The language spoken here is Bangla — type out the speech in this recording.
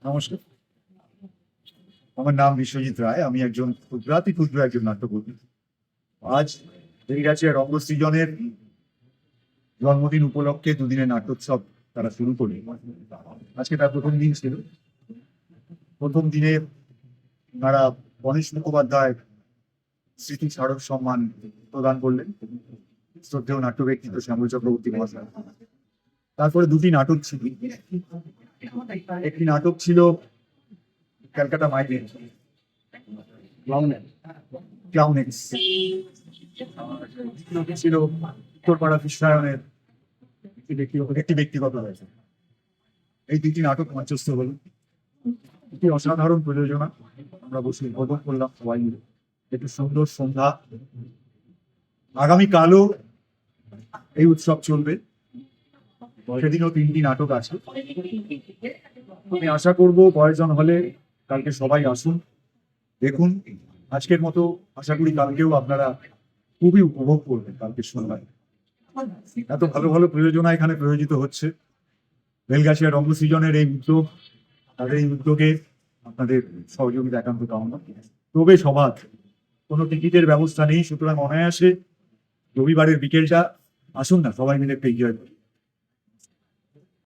নমস্কার, আমার নাম বিশ্বজিৎ রায়। আমি একজন ক্ষুদ্র একজন নাট্যকর্মী। আজ বেরিগাছিয়া রঙ্গসৃজনের জন্মদিন উপলক্ষে দুদিনের নাট্যোৎসব তারা শুরু করে আজকে তার প্রথম দিন ছিল। প্রথম দিনে তারা গণেশ মুখোপাধ্যায় স্মৃতি স্মারক সম্মান প্রদান করলেন শ্রদ্ধেয় নাট্য ব্যক্তিত্ব শ্যামল চক্রবর্তী মহাশয়। তারপরে দুটি নাটক ছিল। একটি নাটক ছিল ক্যালকাটা মাইগ্রেন ক্লাউনেক্স, ছিল উত্তরপাড়া কৃষ্ণায়নের একটি ব্যক্তিগত রয়েছে। এই দুটি নাটক মঞ্চস্থ হল। একটি অসাধারণ প্রযোজনা, আমরা বসে উপভোগ করলাম সবাই মিলে। একটি সুন্দর সন্ধ্যা। আগামীকালও এই উৎসব চলবে, সেদিনও 3টি নাটক আছে। আমি আশা করব প্রয়োজন হলে কালকে সবাই আসুন, দেখুন। আজকের মতো আশা করি কালকেও আপনারা খুবই উপভোগ করবেন। কালকে সন্ধ্যায় এত ভালো ভালো প্রযোজনা এখানে প্রয়োজিত হচ্ছে। বেলগাছিয়া রঙ্গসৃজনের এই উদ্যোগ, তাদের এই উদ্যোগে আপনাদের সহযোগিতা একান্ত কামনা। তবে সবার কোনো টিকিটের ব্যবস্থা নেই, সুতরাং অনায়াসে রবিবারের বিকেলটা আসুন না, সবাই মিলে একটু এনজয় করি।